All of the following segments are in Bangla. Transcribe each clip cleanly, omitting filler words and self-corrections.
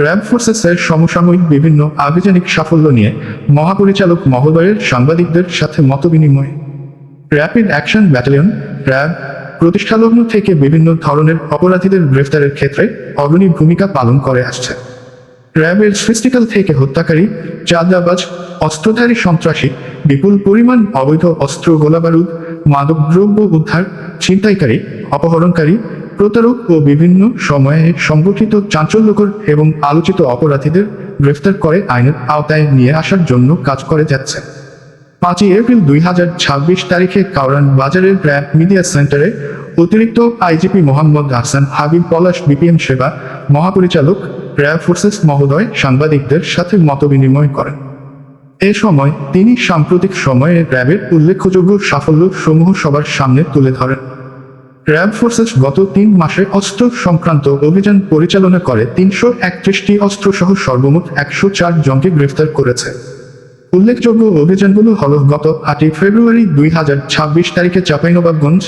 র্যাব ফোর্সেসের সমসাময়িক বিভিন্ন আভিযানিক সাফল্য নিয়ে মহাপরিচালক মহোদয়ের সাংবাদিকদের সাথে মতবিনিময়। র্যাপিড অ্যাকশন ব্যাটালিয়ন র্যাব প্রতিষ্ঠালগ্ন থেকে বিভিন্ন ধরনের অপরাধীদের গ্রেফতারের ক্ষেত্রে অগ্রণী ভূমিকা পালন করে আসছে। র্যাবের সৃষ্টিকাল থেকে হত্যাকারী, চাঁদাবাজ, অস্ত্রধারী সন্ত্রাসী, বিপুল পরিমাণ অবৈধ অস্ত্র, গোলাবারুদ, মাদকদ্রব্য উদ্ধার, ছিনতাইকারী, অপহরণকারী, প্রতারক ও বিভিন্ন সময়ে সংগঠিত চাঞ্চল্যকর এবং আলোচিত অপরাধীদের গ্রেফতার করে আইনের আওতায় নিয়ে আসার জন্য কাজ করে যাচ্ছে। 5 এপ্রিল 2026 তারিখে কাউরান বাজারের র্যাব মিডিয়া সেন্টারে অতিরিক্ত আইজিপি মোহাম্মদ হাসান হাবিব পলাশ বিপিএম সেবা মহাপরিচালক র্যাব ফোর্সেস মহোদয় সাংবাদিকদের সাথে মতবিনিময় করেন। এ সময় তিনি সাম্প্রতিক সময়ে র্যাবের উল্লেখযোগ্য সাফল্য সমূহ সবার সামনে তুলে ধরেন। র্যাব ফোর্সেস গত 3 মাসে অস্ত্র সংক্রান্ত অভিযান পরিচালনা করে 331টি অস্ত্রসহ সর্বমোট 104 জনকে গ্রেফতার করেছে। উল্লেখযোগ্য অভিযানগুলো হল: গত 8 ফেব্রুয়ারি 2026 তারিখে চাঁপাইনবাবগঞ্জ,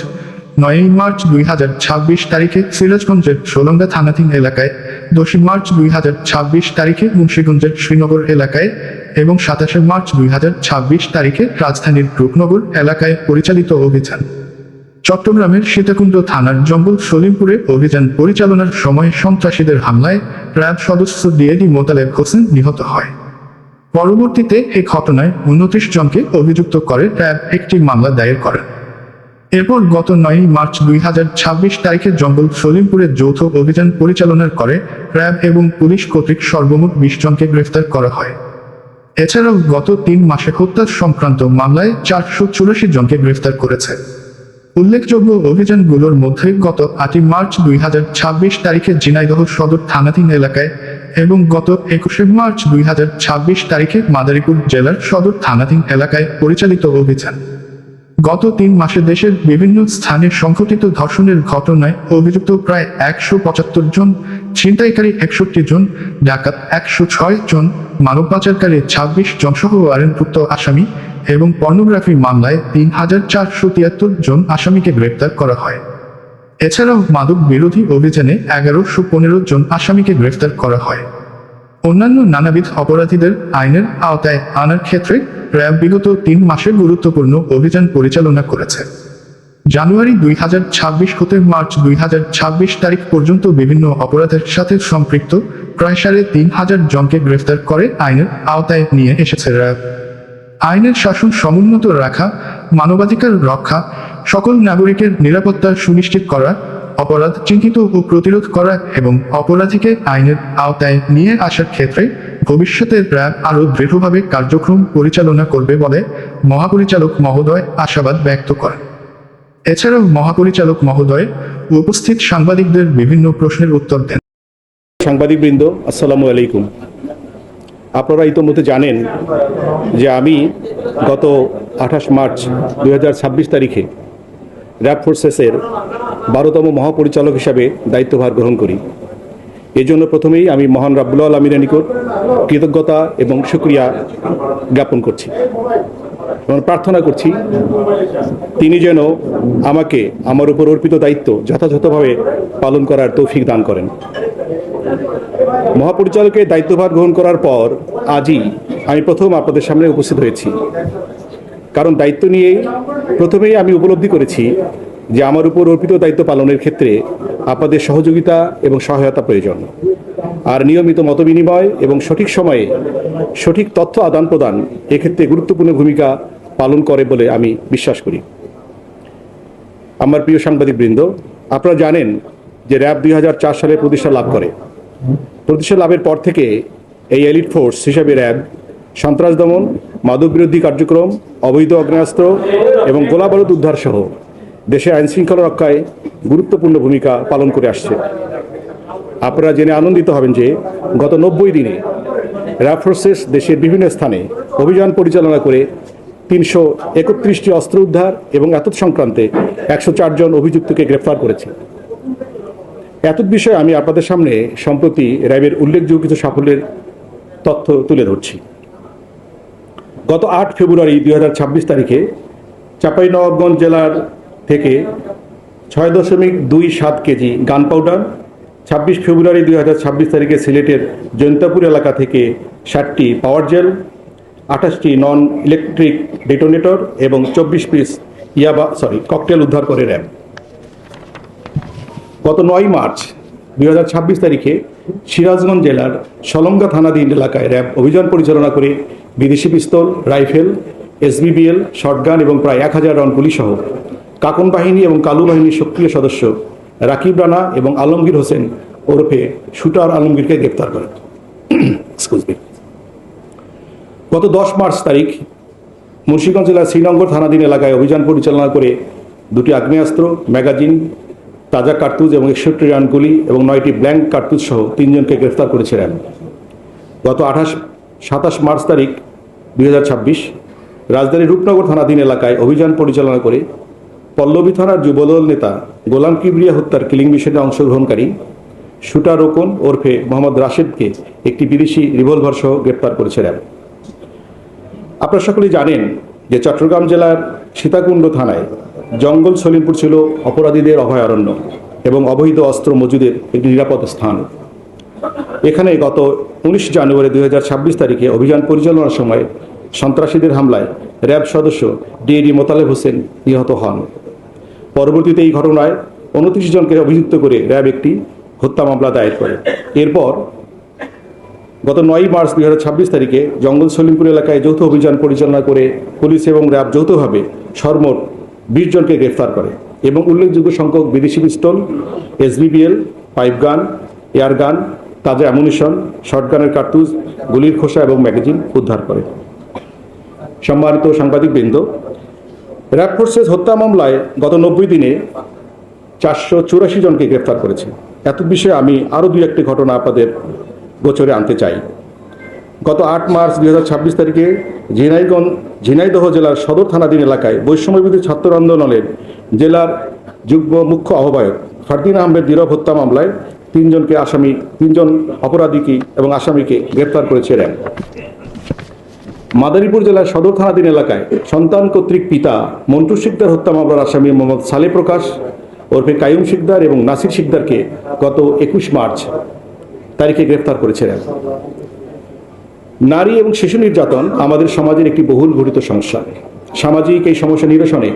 9 মার্চ 2026 তারিখে সিরাজগঞ্জের সোলঙ্গা থানাধীন এলাকায়, 10 মার্চ 2026 তারিখে মুন্সিগঞ্জের শ্রীনগর এলাকায় এবং 27 মার্চ 2026 তারিখে রাজধানীর রূপনগর এলাকায় পরিচালিত অভিযান। চট্টগ্রামের সীতাকুণ্ড থানার জঙ্গল সলিমপুরে অভিযান পরিচালনার সময় সন্ত্রাসীদের হামলায় র্যাব সদস্য ডিএডি মোতালেব হোসেন নিহত হয়। পরবর্তীতে এই ঘটনায় 29 জনকে অভিযুক্ত করে র্যাব একটি মামলা দায়ের করেন। এরপর গত 9 মার্চ 2026 তারিখে জঙ্গল সলিমপুরে যৌথ অভিযান পরিচালনা করে র্যাব এবং পুলিশ কর্তৃক সর্বমোট 20 জনকে গ্রেফতার করা হয়। এছাড়াও গত 3 মাসে হত্যা সংক্রান্ত মামলায় 484 জনকে গ্রেফতার করেছে। উল্লেখযোগ্য অভিযানগুলোর মধ্যে গত 8 মার্চ 2026 তারিখে ঝিনাইদহ সদর থানাধীন এলাকায় এবং গত 21 মার্চ 2026 তারিখে মাদারীপুর জেলার সদর থানাধীন এলাকায় পরিচালিত অভিযান। গত 3 মাসে দেশের বিভিন্ন স্থানে সংঘটিত ধর্ষণের ঘটনায় অভিযুক্ত প্রায় 175 জন, ছিনতাইকারী 61 জন, ডাকাত 106 জন, মানব পাচারকারী 26 জন সহ ওয়ারেন্টভুক্ত আসামি এবং পর্নোগ্রাফি মামলায় 3473 জন আসামিকে গ্রেপ্তার করা হয়। এছাড়াও মাদক বিরোধী অভিযানে 1115 জন আসামিকে গ্রেফতার করা হয়। অন্যান্য নানাবিধ অপরাধীদের আইনের আওতায় আনার ক্ষেত্রে র্যাব বিগত 3 মাসে গুরুত্বপূর্ণ অভিযান পরিচালনা করেছে। জানুয়ারি 2026 হতে মার্চ 2026 তারিখ পর্যন্ত বিভিন্ন অপরাধের সাথে সম্পৃক্ত প্রায় 3500 জনকে গ্রেফতার করে আইনের আওতায় নিয়ে এসেছে র্যাব। আইনের শাসন সমুন্নত রাখা, মানবাধিকার রক্ষা, সকল নাগরিকের নিরাপত্তা সুনিশ্চিত করা, অপরাধ চিহ্নিত ও প্রতিরোধ করা এবং অপরাধীকে আইনের আওতায় নিয়ে আসার ক্ষেত্রে ভবিষ্যতে র্যাব আরও দৃঢ়ভাবে কার্যক্রম পরিচালনা করবে বলে মহাপরিচালক মহোদয় আশাবাদ ব্যক্ত করেন। এছাড়াও মহাপরিচালক মহোদয় উপস্থিত সাংবাদিকদের বিভিন্ন প্রশ্নের উত্তর দেন। সাংবাদিকবৃন্দ, আসসালামু আলাইকুম। আপনারা ইতিমধ্যে জানেন যে আমি গত 28 মার্চ 2026 তারিখে র্যাব ফোর্সেসের 12তম মহাপরিচালক হিসাবে দায়িত্বভার গ্রহণ করি। এজন্য প্রথমেই আমি মহান রাব্বুল আলামিনের নিকট কৃতজ্ঞতা এবং শুকরিয়া জ্ঞাপন করছি এবং প্রার্থনা করছি তিনি যেন আমাকে আমার উপর অর্পিত দায়িত্ব যথাযথভাবে পালন করার তৌফিক দান করেন। মহাপরিচালকের দায়িত্বভার গ্রহণ করার পর আজই আমি প্রথম আপনাদের সামনে উপস্থিত হয়েছি। কারণ দায়িত্ব নিয়ে প্রথমেই আমি উপলব্ধি করেছি যে আমার উপর অর্পিত দায়িত্ব পালনের ক্ষেত্রে আপনাদের সহযোগিতা এবং সহায়তা প্রয়োজন। আর নিয়মিত মতবিনিময় এবং সঠিক সময়ে সঠিক তথ্য আদান প্রদান এক্ষেত্রে গুরুত্বপূর্ণ ভূমিকা পালন করে বলে আমি বিশ্বাস করি। আমার প্রিয় সাংবাদিকবৃন্দ, আপনারা জানেন যে র্যাব 2004 সালে প্রতিষ্ঠা লাভ করে। প্রতিষ্ঠা লাভের পর থেকে এই এলিট ফোর্স হিসাবে র্যাব সন্ত্রাস দমন, মাদক বিরোধী কার্যক্রম, অবৈধ আগ্নেয়াস্ত্র এবং গোলাবারুদ উদ্ধার সহ দেশের আইন শৃঙ্খলা রক্ষায় গুরুত্বপূর্ণ ভূমিকা পালন করে আসছে। আপনারা জেনে আনন্দিত হবেন যে গত 90 দিনে র্যাব ফোর্সেস দেশের বিভিন্ন স্থানে অভিযান পরিচালনা করে 331টি অস্ত্র উদ্ধার এবং এতদ সংক্রান্তে 104 জন অভিযুক্তকে গ্রেফতার করেছে। এতদ বিষয়ে আমি আপনাদের সামনে সম্প্রতি র্যাবের উল্লেখযোগ্য কিছু সাফল্যের তথ্য তুলে ধরছি। গত 8 ফেব্রুয়ারি 2026 তারিখে চাঁপাইনবাবগঞ্জ জেলার থেকে 6.27 কেজি গান পাউডার 26 ফেব্রুয়ারি 2026 তারিখে সিলেটের জৈন্তাপুর এলাকা থেকে 60টি পাওয়ার জেল, 28টি নন ইলেকট্রিক ডেটোনেটর এবং 24 পিস ককটেল উদ্ধার করে র্যাব। গত 9 মার্চ 2026 তারিখে সিরাজগঞ্জ জেলার সলঙ্গা থানাধীন এলাকায় র্যাব অভিযান পরিচালনা করে বিদেশি পিস্তল, রাইফেল, SBBL, শটগান এবং প্রায় 1000 রাউন্ড গুলিসহ কাকন বাহিনী এবং কালু বাহিনীর সক্রিয় সদস্য রাকিব রানা এবং আলমগীর হোসেন ওরফে শুটার আলমগীরকে গ্রেপ্তার করে। গত 10 মার্চ তারিখ মুন্সিগঞ্জ জেলার শ্রীনগর থানাধীন এলাকায় অভিযান পরিচালনা করে 2টি আগ্নেয়াস্ত্র, ম্যাগাজিন, তাজা কার্তুজ এবং 61 রাউন্ড গুলি এবং 9টি ব্ল্যাঙ্ক কার্তুজ সহ 3 জনকে গ্রেফতার করেছে র্যাব। গত 27 মার্চ তারিখ 2026 রাজধানীর রূপনগর থানাধীন এলাকায় অভিযান পরিচালনা করে পল্লবী থানার যুবদল নেতা গোলাম কিবরিয়া হত্যার কিলিং মিশনে অংশগ্রহণকারী শুটার রোকন ওরফে মোহাম্মদ রাশেদকে একটি বিদেশি রিভলভার সহ গ্রেপ্তার করেছে র্যাব। আপনারা সকলেই জানেন যে চট্টগ্রাম জেলার সীতাকুণ্ড থানায় জঙ্গল সলিমপুর ছিল অপরাধীদের অভয়ারণ্য এবং অবৈধ অস্ত্র মজুদের একটি নিরাপদ স্থান। এখানে গত 19 জানুয়ারি 2026 তারিখে অভিযান পরিচালনার সময় সন্ত্রাসীদের হামলায় র্যাব সদস্য ডিএডি মোতালেব হোসেন নিহত হন। পরবর্তীতে এই ঘটনায় 29 জনকে অভিযুক্ত করে র্যাব একটি হত্যা মামলা দায়ের করে। এরপর গত 9 মার্চ 2026 তারিখে জঙ্গল সলিমপুর এলাকায় যৌথ অভিযান পরিচালনা করে পুলিশ এবং র্যাব যৌথভাবে সর্বমোট 20 জনকে গ্রেফতার করে এবং উল্লেখযোগ্য সংখ্যক বিদেশি পিস্তল, SBBL, পাইপ গান, এয়ার গান, তাজা অ্যামুনিশন, শটগানের কার্তুজ, গুলির খোসা এবং ম্যাগাজিন উদ্ধার করে। সম্মানিত সাংবাদিকবৃন্দ, র্যাব ফোর্সেস হত্যা মামলায় গত 90 দিনে 484 জনকে গ্রেফতার করেছে। এত বিষয়ে আমি আরও 2-1টি ঘটনা আপনাদের গোচরে আনতে চাই। গত 8 মার্চ 2026 তারিখে ঝিনাইদহ জেলার সদর থানাধীন এলাকায় বৈষম্যবিরোধী ছাত্র আন্দোলনের জেলার যুগ্ম মুখ্য আহ্বায়ক ফারদিন আহমেদ নীরব হত্যা মামলায় 3 জন অপরাধীকে এবং আসামিকে গ্রেফতার করেছে র্যাব। মাদারীপুর জেলার সদর থানাধীন এলাকায় সন্তান কর্তৃক পিতা মন্টু শিকদার হত্যা মামলার আসামি মোহাম্মদ সালে প্রকাশ ওরফে কাইয়ুম শিকদার এবং নাসির শিকদারকে গত 21 মার্চ তারিখে গ্রেফতার করেছে র্যাব। নারী এবং শিশু নির্যাতন আমাদের সমাজের একটি বহুল ঘটিত সমস্যা। সামাজিক এই সমস্যা নিরসনে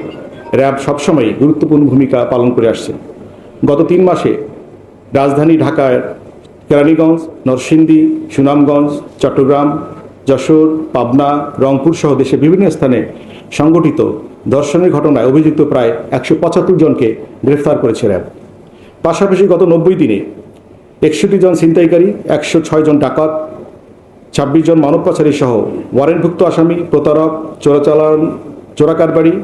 র্যাব সবসময় গুরুত্বপূর্ণ ভূমিকা পালন করে আসছে। গত 3 মাসে রাজধানী ঢাকার কেরানীগঞ্জ, নরসিংদী, সুনামগঞ্জ, চট্টগ্রাম, যশোর, পাবনা, রংপুর সহ দেশের বিভিন্ন স্থানে সংগঠিত ধর্ষণের ঘটনায় অভিযুক্ত প্রায় 175 জনকে গ্রেফতার করেছে র্যাব। পাশাপাশি গত 90 দিনে 61 জন ছিনতাইকারী, 106 জন ডাকাত, 26 জন মানব পাচারী সহ ওয়ারেন্টভুক্ত আসামি, প্রতারক, চোরাকারবারি,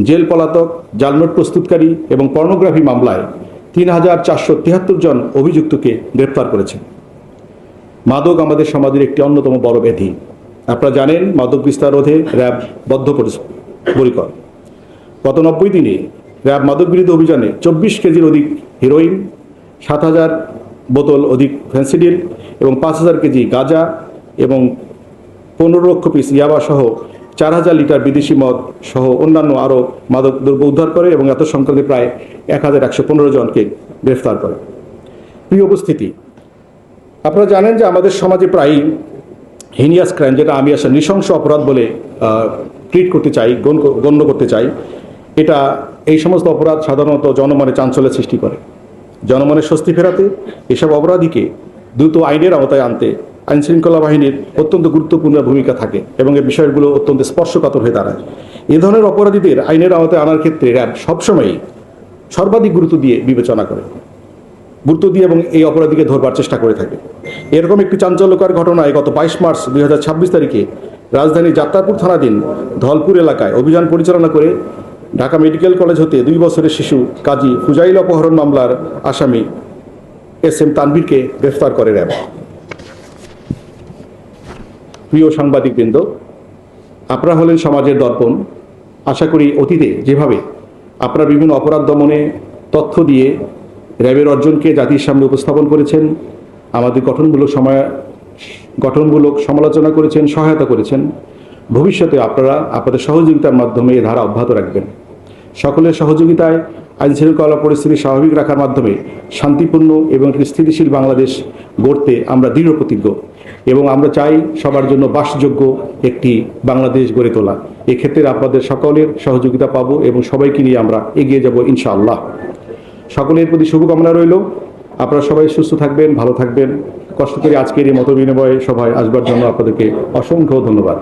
জেল পলাতক, জালনোট প্রস্তুতকারী এবং পর্নোগ্রাফি মামলায় 3473 জন অভিযুক্তকে গ্রেফতার করেছে। মাদক আমাদের সমাজের একটি অন্যতম বড় ব্যাধি। আপনারা জানেন মাদক বিস্তার রোধে র্যাব বদ্ধপরিকর। গত 90 দিনে র্যাব মাদক বিরোধী অভিযানে 24 কেজির অধিক হেরোইন, 7000 বোতল অধিক ফেন্সিডিল এবং 5000 কেজি গাঁজা এবং 15 লক্ষ পিস ইয়াবা সহ 4000 লিটার বিদেশি মদ সহ অন্যান্য আরও মাদক দ্রব্য উদ্ধার করে এবং এত সংখ্যকে প্রায় 1115 জনকে গ্রেফতার করে। প্রিয় উপস্থিতি, আপনারা জানেন যে আমাদের সমাজে প্রায়ই হিনিয়াস ক্রাইম, যেটা আমি আসলে নৃশংস অপরাধ বলে ট্রিট করতে চাই, গণ্য করতে চাই, এই সমস্ত অপরাধ সাধারণত জনমনে চাঞ্চল্যের সৃষ্টি করে। জনমনের স্বস্তি ফেরাতে এসব অপরাধীকে দ্রুত আইনের আওতায় আনতে আইনশৃঙ্খলা বাহিনীর অত্যন্ত গুরুত্বপূর্ণ ভূমিকা থাকে এবং এই বিষয়গুলো অত্যন্ত স্পর্শকাতর হয়ে দাঁড়ায়। এ ধরনের অপরাধীদের আইনের আওতায় আনার ক্ষেত্রে র্যাব সবসময়ই সর্বাধিক গুরুত্ব দিয়ে বিবেচনা করে, এবং এই অপরাধীকে ধরবার চেষ্টা করে থাকে। এরকম একটি চাঞ্চল্যকর ঘটনায় গত 22 মার্চ 2026 তারিখে রাজধানীর যাত্রাপুর থানাধীন ধলপুর এলাকায় অভিযান পরিচালনা করে ঢাকা মেডিকেল কলেজ হতে 2 বছরের শিশু কাজী ফুজাইল অপহরণ মামলার আসামি SM তানভীরকে গ্রেফতার করে র্যাব। প্রিয় সাংবাদিকবৃন্দ, আপনারা হলেন সমাজের দর্পণ। আশা করি অতীতে যেভাবে আপনারা বিভিন্ন অপরাধ দমনে তথ্য দিয়ে র্যাবের অর্জনকে জাতির সামনে উপস্থাপন করেছেন, আমাদের গঠনমূলক সমালোচনা করেছেন, সহায়তা করেছেন, ভবিষ্যতে আপনারা আপনাদের সহযোগিতার মাধ্যমে এ ধারা অব্যাহত রাখবেন। সকলের সহযোগিতায় আইন শৃঙ্খলা পরিস্থিতি স্বাভাবিক রাখার মাধ্যমে শান্তিপূর্ণ এবং একটি স্থিতিশীল বাংলাদেশ গড়তে আমরা দৃঢ় প্রতিজ্ঞ এবং আমরা চাই সবার জন্য বাসযোগ্য একটি বাংলাদেশ গড়ে তোলা। এক্ষেত্রে আপনাদের সকলের সহযোগিতা পাবো এবং সবাইকে নিয়ে আমরা এগিয়ে যাব ইনশাআল্লাহ। সকলের প্রতি শুভকামনা রইল। আপনারা সবাই সুস্থ থাকবেন, ভালো থাকবেন। কষ্ট করে আজকের এই মতবিনিময় সভায় আসবার জন্য আপনাদেরকে অসংখ্য ধন্যবাদ।